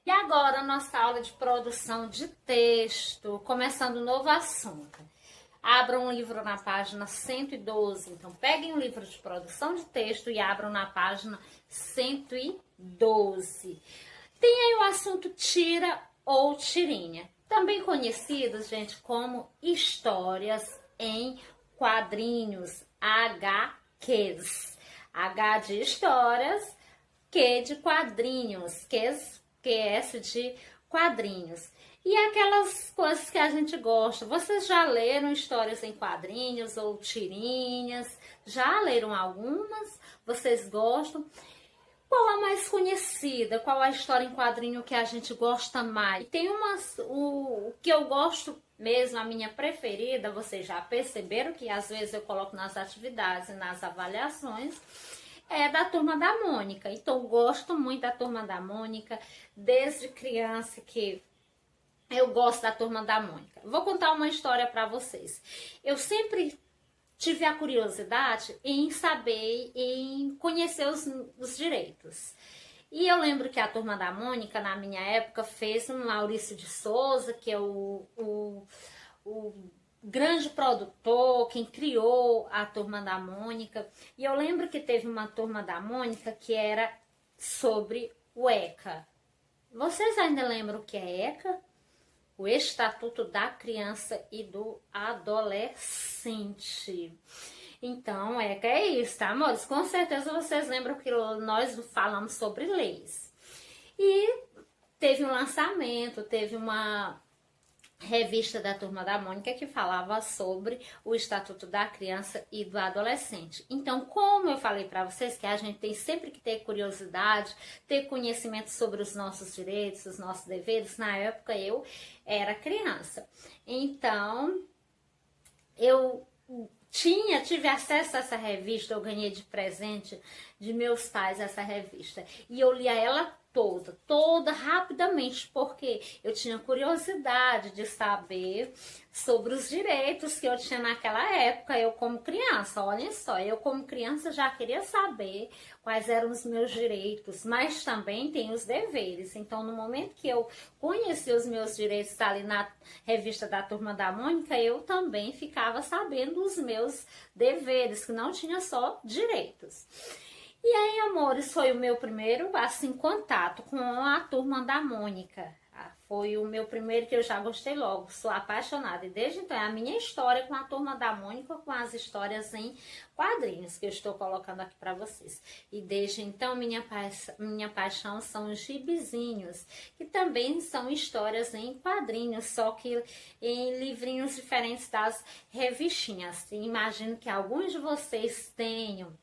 E agora, nossa aula de produção de texto, começando um novo assunto. Abram um livro na página 112. Então, peguem um livro de produção de texto e abram na página 112. Tem aí o assunto tira ou tirinha, também conhecidos, gente, como histórias em quadrinhos, HQs. H de histórias, Q de quadrinhos, QS de quadrinhos. E aquelas coisas que a gente gosta. Vocês já leram histórias em quadrinhos ou tirinhas? Já leram algumas? Vocês gostam? Qual a mais conhecida? Qual a história em quadrinho que a gente gosta mais? Tem umas, o que eu gosto mesmo, a minha preferida, vocês já perceberam que às vezes eu coloco nas atividades e nas avaliações, é da Turma da Mônica. Então, eu gosto muito da Turma da Mônica, desde criança que eu gosto da Turma da Mônica. Vou contar uma história para vocês. Eu sempre tive a curiosidade em saber, em conhecer os direitos. E eu lembro que a Turma da Mônica, na minha época, fez um Maurício de Souza, que é o grande produtor, quem criou a Turma da Mônica. E eu lembro que teve uma Turma da Mônica que era sobre o ECA. Vocês ainda lembram o que é ECA? O Estatuto da Criança e do Adolescente. Então, ECA é isso, tá, amores? Com certeza vocês lembram que nós falamos sobre leis. E teve um lançamento, teve uma revista da Turma da Mônica que falava sobre o Estatuto da Criança e do Adolescente. Então, como eu falei para vocês que a gente tem sempre que ter curiosidade, ter conhecimento sobre os nossos direitos, os nossos deveres, na época eu era criança. Então, eu tive acesso a essa revista, eu ganhei de presente de meus pais essa revista. E eu lia ela toda rapidamente, porque eu tinha curiosidade de saber sobre os direitos que eu tinha naquela época, eu como criança. Olhem só, eu como criança já queria saber quais eram os meus direitos, mas também tem os deveres. Então, no momento que eu conheci os meus direitos ali na revista da Turma da Mônica, eu também ficava sabendo os meus deveres, que não tinha só direitos. E aí, amores, foi o meu primeiro, assim, contato com a Turma da Mônica. Foi o meu primeiro que eu já gostei logo, sou apaixonada. E desde então, é a minha história com a Turma da Mônica, com as histórias em quadrinhos que eu estou colocando aqui para vocês. E desde então, minha paixão são os gibizinhos, que também são histórias em quadrinhos, só que em livrinhos diferentes das revistinhas. E imagino que alguns de vocês tenham.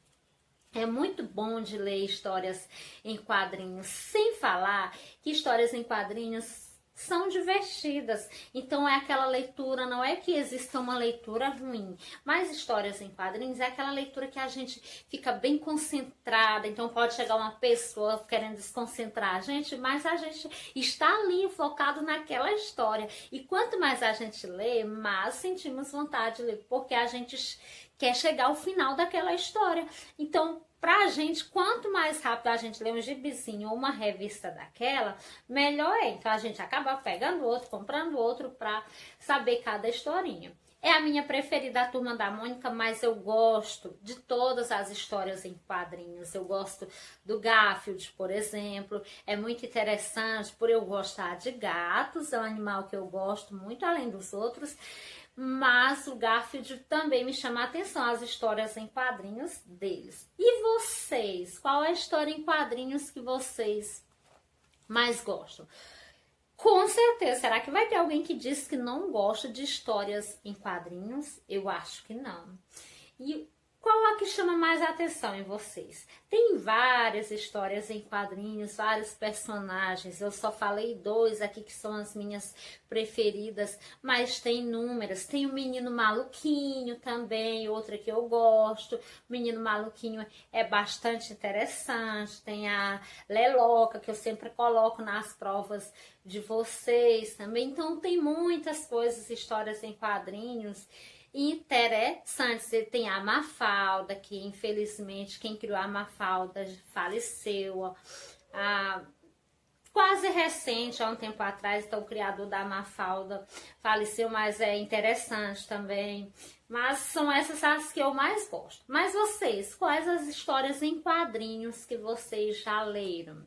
É muito bom de ler histórias em quadrinhos, sem falar que histórias em quadrinhos são divertidas. Então é aquela leitura, não é que exista uma leitura ruim, mas histórias em quadrinhos é aquela leitura que a gente fica bem concentrada. Então pode chegar uma pessoa querendo desconcentrar a gente, mas a gente está ali focado naquela história. E quanto mais a gente lê, mais sentimos vontade de ler, porque a gente quer chegar ao final daquela história. Então, pra gente, quanto mais rápido a gente lê um gibizinho ou uma revista daquela, melhor é. Então, a gente acaba pegando outro, comprando outro pra saber cada historinha. É a minha preferida, a Turma da Mônica, mas eu gosto de todas as histórias em quadrinhos. Eu gosto do Garfield, por exemplo. É muito interessante por eu gostar de gatos, é um animal que eu gosto muito, além dos outros. Mas o Garfield também me chama a atenção, as histórias em quadrinhos deles. E vocês? Qual é a história em quadrinhos que vocês mais gostam? Com certeza, será que vai ter alguém que diz que não gosta de histórias em quadrinhos? Eu acho que não. E qual a que chama mais a atenção em vocês? Tem várias histórias em quadrinhos, vários personagens. Eu só falei 2 aqui que são as minhas preferidas, mas tem inúmeras. Tem o Menino Maluquinho também, outra que eu gosto. O Menino Maluquinho é bastante interessante. Tem a Leloca, que eu sempre coloco nas provas de vocês também. Então tem muitas coisas, histórias em quadrinhos interessantes. Você tem a Mafalda, que infelizmente quem criou a Mafalda faleceu. quase recente, há um tempo atrás. Então o criador da Mafalda faleceu, mas é interessante também. Mas são essas as que eu mais gosto. Mas vocês, quais as histórias em quadrinhos que vocês já leram?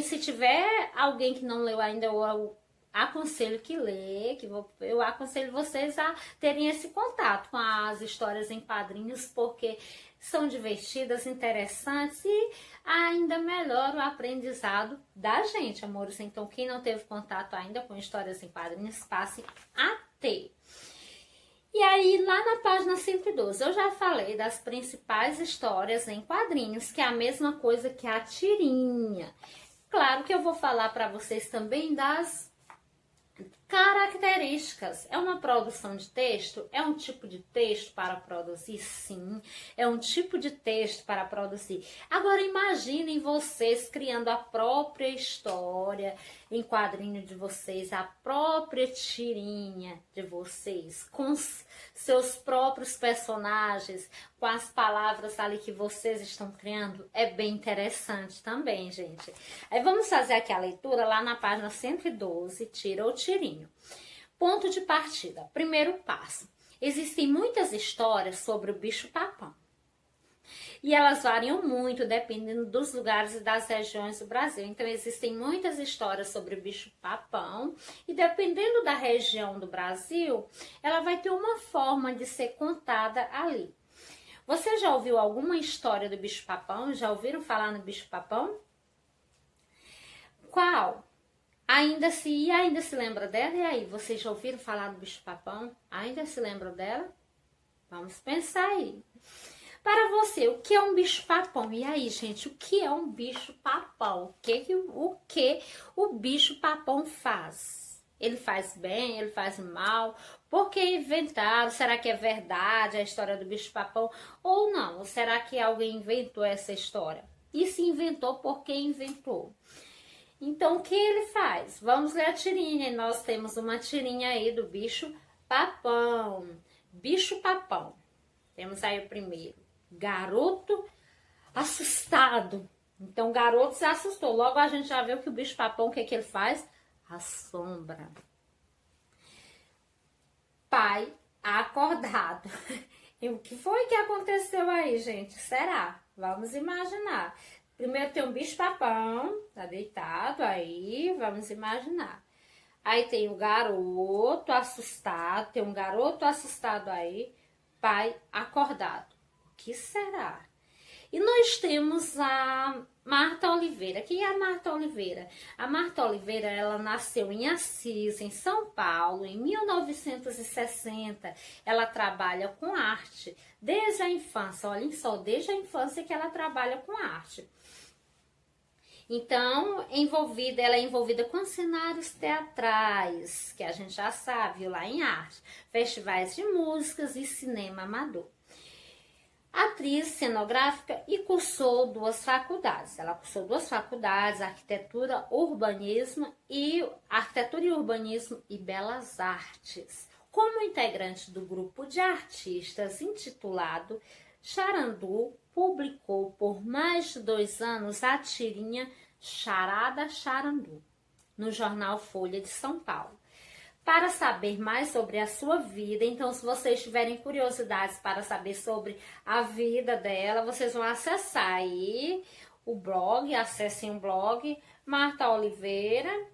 Se tiver alguém que não leu ainda, eu aconselho que lê, eu aconselho vocês a terem esse contato com as histórias em quadrinhos, porque são divertidas, interessantes e ainda melhor o aprendizado da gente, amores. Então, quem não teve contato ainda com histórias em quadrinhos, passe a ter. E aí, lá na página 112, eu já falei das principais histórias em quadrinhos, que é a mesma coisa que a tirinha. Claro que eu vou falar para vocês também das características. É uma produção de texto? É um tipo de texto para produzir? Sim, é um tipo de texto para produzir. Agora imaginem vocês criando a própria história em quadrinho de vocês, a própria tirinha de vocês, com seus próprios personagens, com as palavras ali que vocês estão criando. É bem interessante também, gente. Aí vamos fazer aqui a leitura lá na página 112, tira ou tirinho. Ponto de partida. Primeiro passo. Existem muitas histórias sobre o bicho-papão. E elas variam muito dependendo dos lugares e das regiões do Brasil. Então, existem muitas histórias sobre o bicho-papão. E dependendo da região do Brasil, ela vai ter uma forma de ser contada ali. Você já ouviu alguma história do bicho-papão? Já ouviram falar no bicho-papão? Qual? Ainda se lembra dela? E aí, vocês já ouviram falar do bicho-papão? Ainda se lembram dela? Vamos pensar aí. Para você, o que é um bicho-papão? E aí, gente, o que é um bicho-papão? O que o bicho-papão faz? Ele faz bem? Ele faz mal? Por que inventaram? Será que é verdade a história do bicho-papão? Ou não? Ou será que alguém inventou essa história? E se inventou, por que inventou? Então, o que ele faz? Vamos ler a tirinha. Nós temos uma tirinha aí do bicho-papão. Bicho-papão. Temos aí o primeiro. Garoto assustado. Então, o garoto se assustou. Logo, a gente já viu que o bicho-papão, o que ele faz? Assombra. Pai acordado. E o que foi que aconteceu aí, gente? Será? Vamos imaginar. Primeiro tem um bicho-papão, tá deitado aí, vamos imaginar. Aí tem o garoto assustado, tem um garoto assustado aí, pai acordado. O que será? E nós temos a Marta Oliveira. Quem é a Marta Oliveira? A Marta Oliveira, ela nasceu em Assis, em São Paulo, em 1960. Ela trabalha com arte desde a infância. Olhem só, desde a infância que ela trabalha com arte. Então, ela é envolvida com cenários teatrais, que a gente já sabe, lá em arte, festivais de músicas e cinema amador. Atriz cenográfica e cursou 2 faculdades. Ela cursou 2 faculdades, arquitetura e urbanismo e belas artes. Como integrante do grupo de artistas intitulado Charandu, publicou por mais de 2 anos a tirinha Charada Charandu, no jornal Folha de São Paulo. Para saber mais sobre a sua vida, então se vocês tiverem curiosidades para saber sobre a vida dela, vocês vão acessar aí o blog, acessem o blog Marta Oliveira,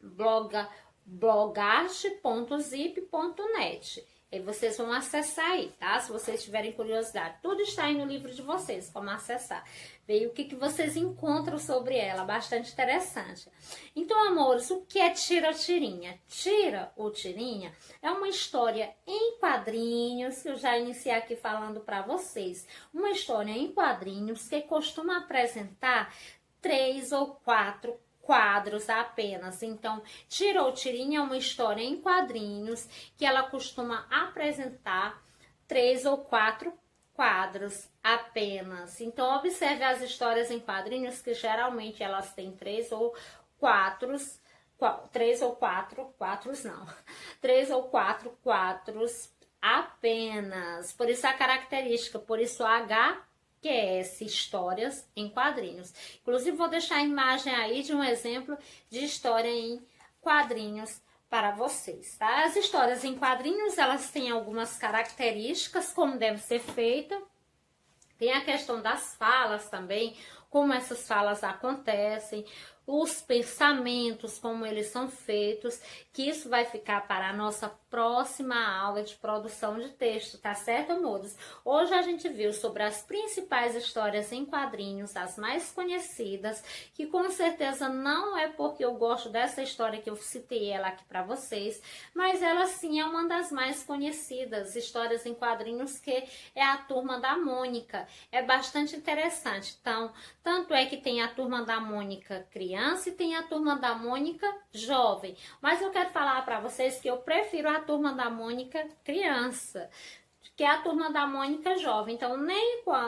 blogarte.zip.net. E vocês vão acessar aí, tá? Se vocês tiverem curiosidade. Tudo está aí no livro de vocês, como acessar. Ver o que vocês encontram sobre ela. Bastante interessante. Então, amores, o que é Tira Tirinha? Tira ou Tirinha é uma história em quadrinhos, que eu já iniciei aqui falando para vocês. Uma história em quadrinhos que costuma apresentar 3 ou 4 quadros apenas. Então, Tira ou Tirinha é uma história em quadrinhos que ela costuma apresentar 3 ou 4 quadros apenas. Então, observe as histórias em quadrinhos que geralmente elas têm 3 ou 4 quadros apenas. Por isso a característica, por isso HP, Histórias em Quadrinhos. Inclusive, vou deixar a imagem aí de um exemplo de história em quadrinhos para vocês, tá? As histórias em quadrinhos, elas têm algumas características, como deve ser feita. Tem a questão das falas também, como essas falas acontecem, os pensamentos, como eles são feitos, que isso vai ficar para a nossa próxima aula de produção de texto, tá certo, amores? Hoje a gente viu sobre as principais histórias em quadrinhos, as mais conhecidas, que com certeza não é porque eu gosto dessa história que eu citei ela aqui para vocês, mas ela sim é uma das mais conhecidas, histórias em quadrinhos, que é a Turma da Mônica. É bastante interessante, então, tanto é que tem a Turma da Mônica criança e tem a Turma da Mônica jovem. Mas eu quero falar para vocês que eu prefiro a Turma da Mônica criança, que é a Turma da Mônica jovem. Então,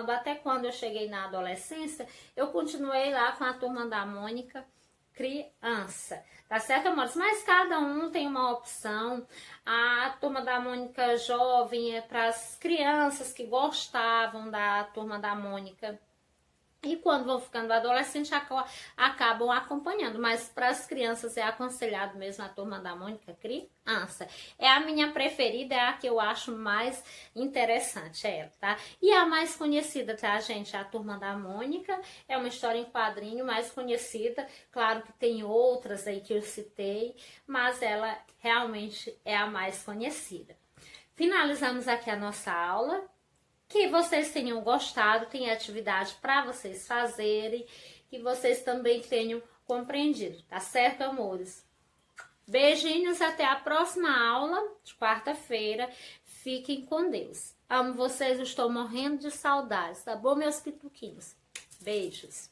até quando eu cheguei na adolescência, eu continuei lá com a Turma da Mônica criança. Tá certo, amores? Mas cada um tem uma opção. A Turma da Mônica jovem é para as crianças que gostavam da Turma da Mônica. E quando vão ficando adolescentes, acabam acompanhando. Mas para as crianças é aconselhado mesmo a Turma da Mônica criança. É a minha preferida, é a que eu acho mais interessante, é ela, tá? E a mais conhecida, tá, gente? A Turma da Mônica é uma história em quadrinho mais conhecida. Claro que tem outras aí que eu citei, mas ela realmente é a mais conhecida. Finalizamos aqui a nossa aula. Que vocês tenham gostado, tem atividade para vocês fazerem, que vocês também tenham compreendido, tá certo, amores? Beijinhos, até a próxima aula de quarta-feira. Fiquem com Deus. Amo vocês, estou morrendo de saudades, tá bom, meus pituquinhos? Beijos.